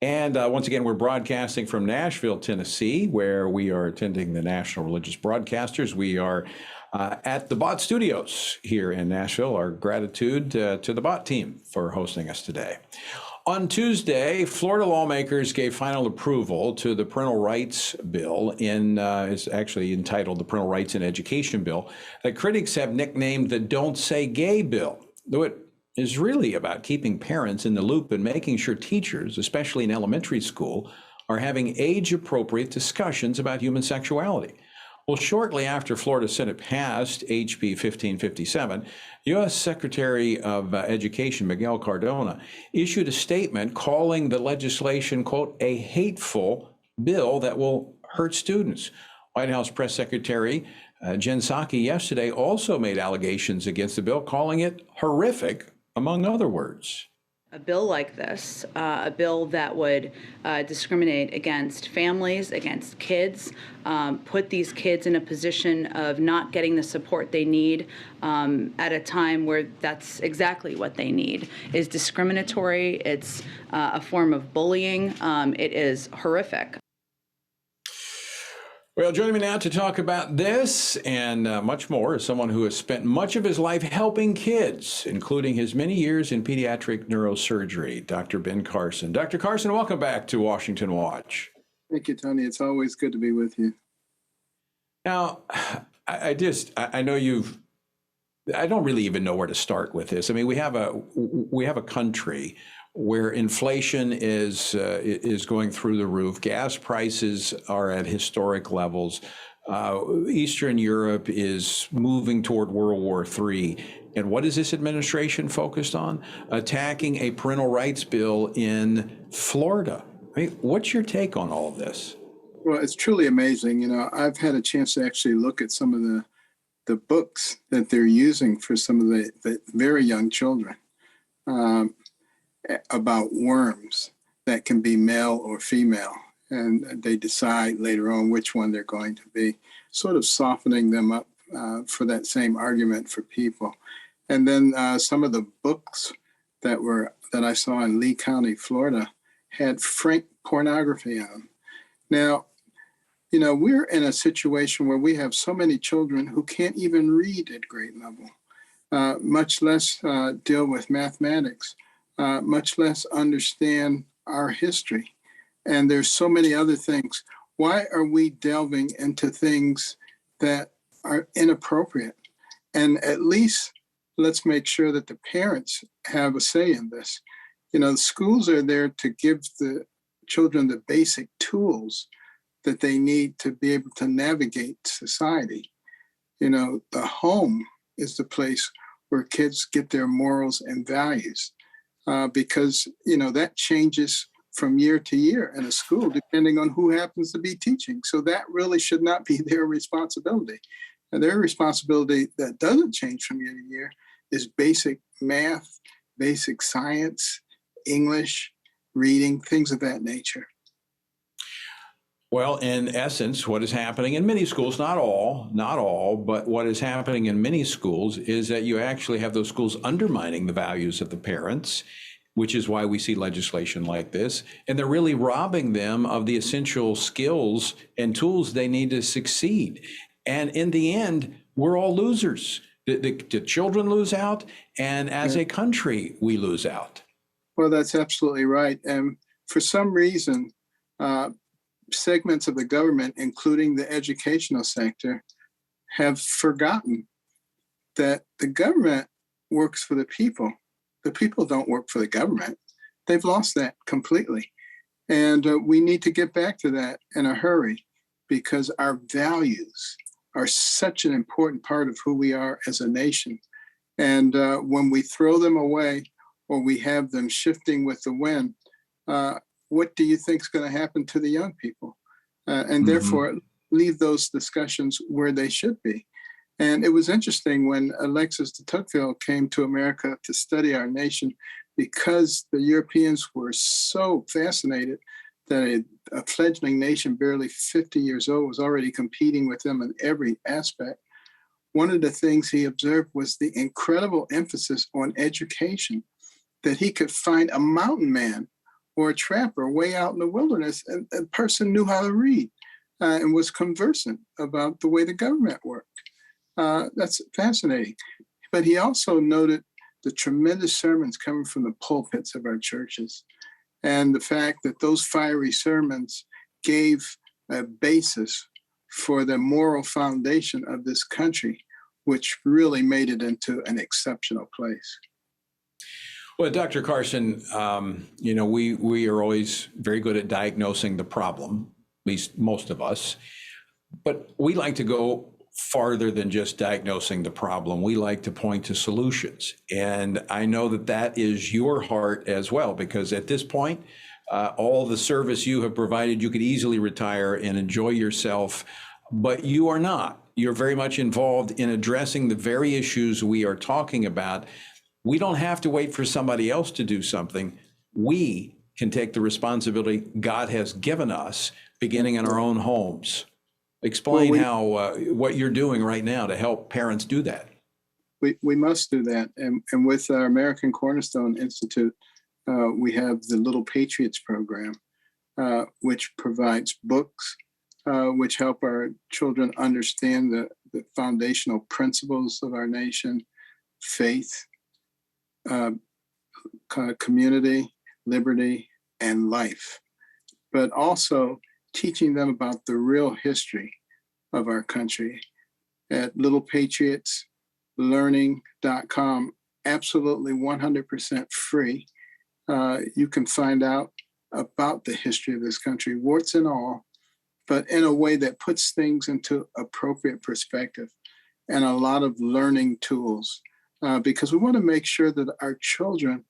And once again, we're broadcasting from Nashville, Tennessee, where we are attending the National Religious Broadcasters. We are at the Bot Studios here in Nashville. Our gratitude to the Bot team for hosting us today. On Tuesday, Florida lawmakers gave final approval to the parental rights bill it's actually entitled the Parental Rights in Education bill that critics have nicknamed the Don't Say Gay bill, though it is really about keeping parents in the loop and making sure teachers, especially in elementary school, are having age-appropriate discussions about human sexuality. Well, shortly after Florida Senate passed HB 1557, U.S. Secretary of Education Miguel Cardona issued a statement calling the legislation, quote, a hateful bill that will hurt students. White House Press Secretary Jen Psaki yesterday also made allegations against the bill, calling it horrific, among other words. A bill like this, a bill that would discriminate against families, against kids, put these kids in a position of not getting the support they need at a time where that's exactly what they need, is discriminatory. It's a form of bullying. It is horrific. Well, joining me now to talk about this and much more is someone who has spent much of his life helping kids, including his many years in pediatric neurosurgery, Dr. Ben Carson. Dr. Carson, welcome back to Washington Watch. Thank you, Tony. It's always good to be with you. Now, I don't really even know where to start with this. I mean, we have a country where inflation is going through the roof. Gas prices are at historic levels. Eastern Europe is moving toward World War III. And what is this administration focused on? Attacking a parental rights bill in Florida. I mean, what's your take on all of this? Well, it's truly amazing. You know, I've had a chance to actually look at some of the books that they're using for some of the very young children. About worms that can be male or female, and they decide later on which one they're going to be, sort of softening them up for that same argument for people. And then some of the books that I saw in Lee County, Florida, had frank pornography on them. Now, you know, we're in a situation where we have so many children who can't even read at grade level, much less deal with mathematics. Much less understand our history. And there's so many other things. Why are we delving into things that are inappropriate? And at least let's make sure that the parents have a say in this. You know, the schools are there to give the children the basic tools that they need to be able to navigate society. You know, the home is the place where kids get their morals and values. Because, you know, that changes from year to year in a school, depending on who happens to be teaching. So that really should not be their responsibility. And their responsibility that doesn't change from year to year is basic math, basic science, English, reading, things of that nature. Well, in essence, what is happening in many schools, not all, but what is happening in many schools is that you actually have those schools undermining the values of the parents, which is why we see legislation like this. And they're really robbing them of the essential skills and tools they need to succeed. And in the end, we're all losers. The children lose out, and as a country, we lose out. Well, that's absolutely right. And for some reason, segments of the government, including the educational sector, have forgotten that the government works for the people. The people don't work for the government. They've lost that completely. And we need to get back to that in a hurry, because our values are such an important part of who we are as a nation. And when we throw them away or we have them shifting with the wind, what do you think is going to happen to the young people? And therefore, leave those discussions where they should be. And it was interesting when Alexis de Tocqueville came to America to study our nation, because the Europeans were so fascinated that a fledgling nation, barely 50 years old, was already competing with them in every aspect. One of the things he observed was the incredible emphasis on education, that he could find a mountain man or a trapper way out in the wilderness, and a person knew how to read and was conversant about the way the government worked. That's fascinating. But he also noted the tremendous sermons coming from the pulpits of our churches, and the fact that those fiery sermons gave a basis for the moral foundation of this country, which really made it into an exceptional place. Well, Dr. Carson, we are always very good at diagnosing the problem, at least most of us, but we like to go farther than just diagnosing the problem. We like to point to solutions. And I know that that is your heart as well, because at this point, all the service you have provided, you could easily retire and enjoy yourself, but you are not. You're very much involved in addressing the very issues we are talking about. We don't have to wait for somebody else to do something. We can take the responsibility God has given us, beginning in our own homes. Explain how what you're doing right now to help parents do that. We must do that. And with our American Cornerstone Institute, we have the Little Patriots program, which provides books, which help our children understand the foundational principles of our nation: faith, community, liberty, and life, but also teaching them about the real history of our country. At littlepatriotslearning.com, absolutely 100% free, you can find out about the history of this country, warts and all, but in a way that puts things into appropriate perspective, and a lot of learning tools, because we want to make sure that our children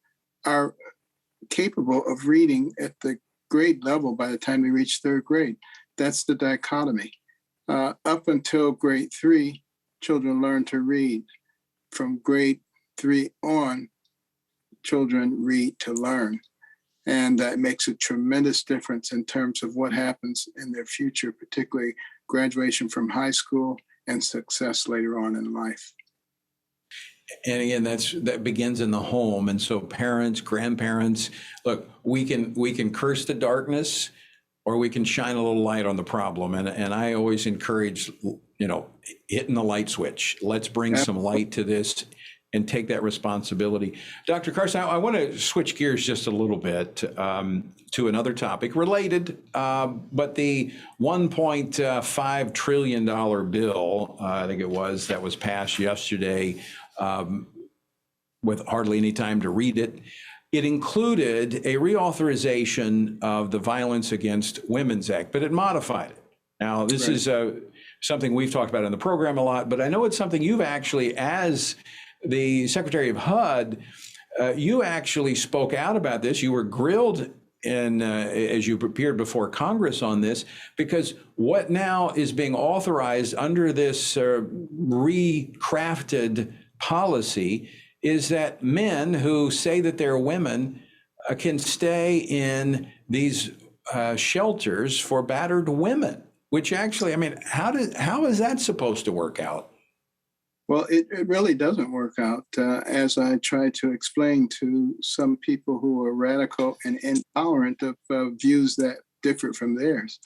are capable of reading at the grade level by the time they reach third grade. That's the dichotomy. Up until grade 3, children learn to read. From grade 3 on, children read to learn. And that makes a tremendous difference in terms of what happens in their future, particularly graduation from high school and success later on in life. And again, that begins in the home. And so parents, grandparents, look, we can curse the darkness, or we can shine a little light on the problem. And I always encourage, hitting the light switch. Let's bring some light to this and take that responsibility. Dr. Carson, I want to switch gears just a little bit to another topic related, but the $1.5 trillion bill, I think it was, that was passed yesterday, with hardly any time to read it. It included a reauthorization of the Violence Against Women's Act, but it modified it. Now, this is something we've talked about in the program a lot, but I know it's something you've actually, as the Secretary of HUD, you actually spoke out about this. You were grilled as you appeared before Congress on this, because what now is being authorized under this recrafted policy is that men who say that they're women can stay in these shelters for battered women, which actually, how is that supposed to work out? Well, it really doesn't work out, as I try to explain to some people who are radical and intolerant of views that differ from theirs.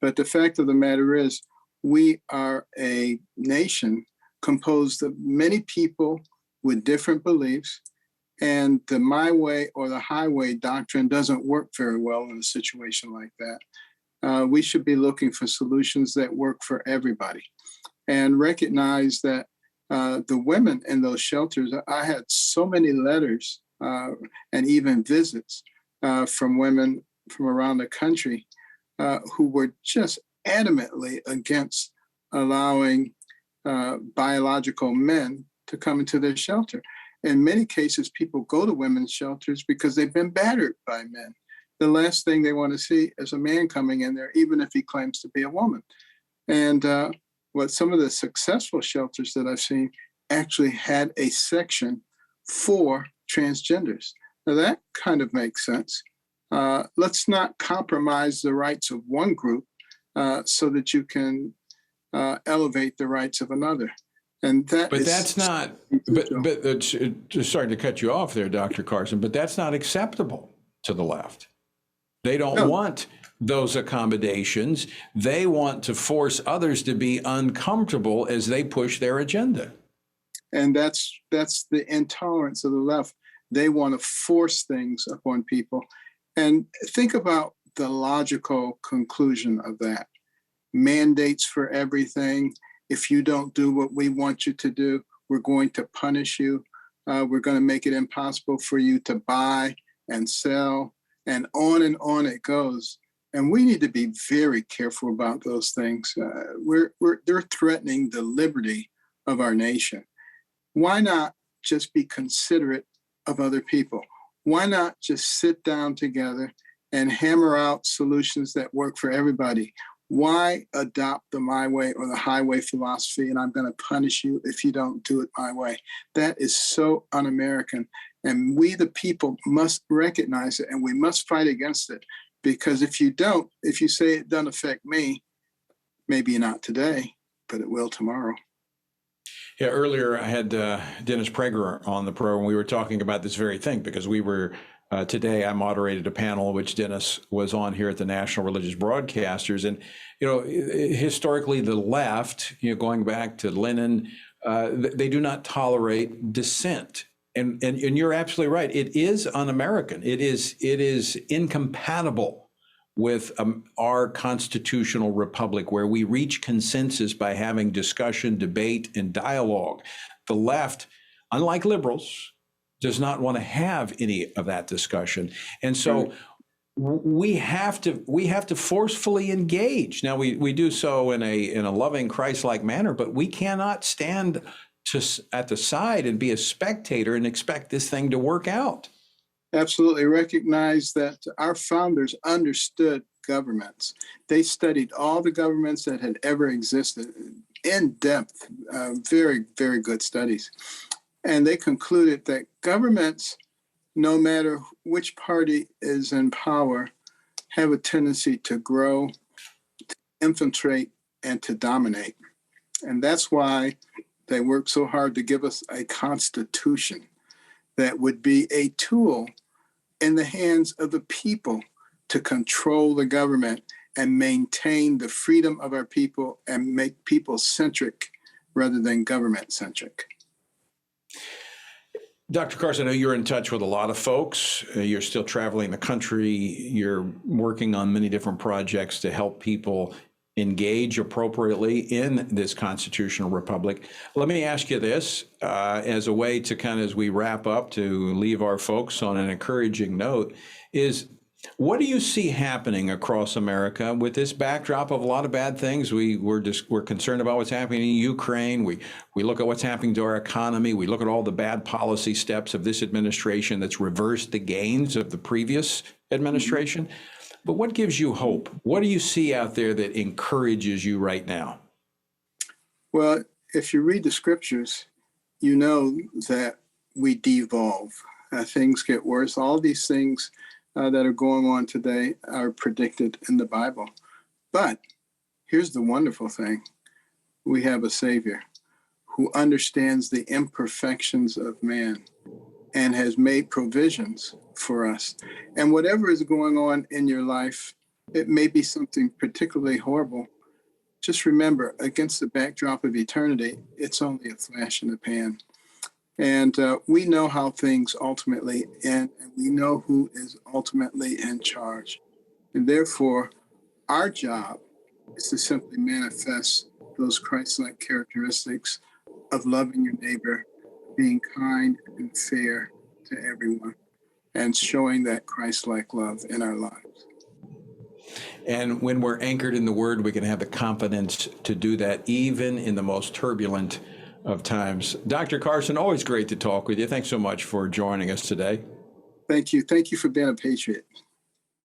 But the fact of the matter is, we are a nation composed of many people with different beliefs, and the my way or the highway doctrine doesn't work very well in a situation like that. We should be looking for solutions that work for everybody, and recognize that the women in those shelters, I had so many letters and even visits from women from around the country who were just adamantly against allowing biological men to come into their shelter. In many cases, people go to women's shelters because they've been battered by men. The last thing they want to see is a man coming in there, even if he claims to be a woman. And what some of the successful shelters that I've seen actually had a section for transgenders. Now that kind of makes sense. Let's not compromise the rights of one group so that you can elevate the rights of another. And that but that's not, but sorry to cut you off there, Dr. Carson, but that's not acceptable to the left. They don't No. want those accommodations. They want to force others to be uncomfortable as they push their agenda. And that's the intolerance of the left. They want to force things upon people. And think about the logical conclusion of that. Mandates for everything. If you don't do what we want you to do, we're going to punish you. We're going to make it impossible for you to buy and sell, and on it goes. And we need to be very careful about those things. They're threatening the liberty of our nation. Why not just be considerate of other people? Why not just sit down together and hammer out solutions that work for everybody? Why adopt the my way or the highway philosophy, and I'm going to punish you if you don't do it my way? That is so un-American. And we, the people, must recognize it, and we must fight against it. Because if you don't, if you say it doesn't affect me, maybe not today, but it will tomorrow. Yeah, earlier I had Dennis Prager on the program. We were talking about this very thing because we were today. I moderated a panel which Dennis was on here at the National Religious Broadcasters, and historically the left, going back to Lenin, they do not tolerate dissent. And you're absolutely right. It is un-American. It is incompatible with our constitutional republic, where we reach consensus by having discussion, debate, and dialogue. The left, unlike liberals, does not want to have any of that discussion, and so we have to forcefully engage. Now we do so in a loving, Christ-like manner, but we cannot stand at the side and be a spectator and expect this thing to work out. Absolutely. Recognize that our founders understood governments. They studied all the governments that had ever existed in depth, very, very good studies. And they concluded that governments, no matter which party is in power, have a tendency to grow, to infiltrate, and to dominate. And that's why they work so hard to give us a constitution that would be a tool in the hands of the people to control the government and maintain the freedom of our people and make people centric rather than government centric. Dr. Carson, I know you're in touch with a lot of folks. You're still traveling the country. You're working on many different projects to help people engage appropriately in this constitutional republic. Let me ask you this as a way to kind of, as we wrap up, to leave our folks on an encouraging note, is what do you see happening across America with this backdrop of a lot of bad things? We're concerned about what's happening in Ukraine. We look at what's happening to our economy. We look at all the bad policy steps of this administration that's reversed the gains of the previous administration. But what gives you hope? What do you see out there that encourages you right now? Well, if you read the scriptures, you know that we devolve. Things get worse. All these things that are going on today are predicted in the Bible. But here's the wonderful thing. We have a Savior who understands the imperfections of man and has made provisions for us. And whatever is going on in your life, it may be something particularly horrible. Just remember, against the backdrop of eternity, it's only a flash in the pan. And we know how things ultimately end, and we know who is ultimately in charge. And therefore, our job is to simply manifest those Christ-like characteristics of loving your neighbor, being kind and fair to everyone, and showing that Christ-like love in our lives. And when we're anchored in the Word, we can have the confidence to do that even in the most turbulent of times. Dr. Carson, always great to talk with you. Thanks so much for joining us today. Thank you. Thank you for being a patriot.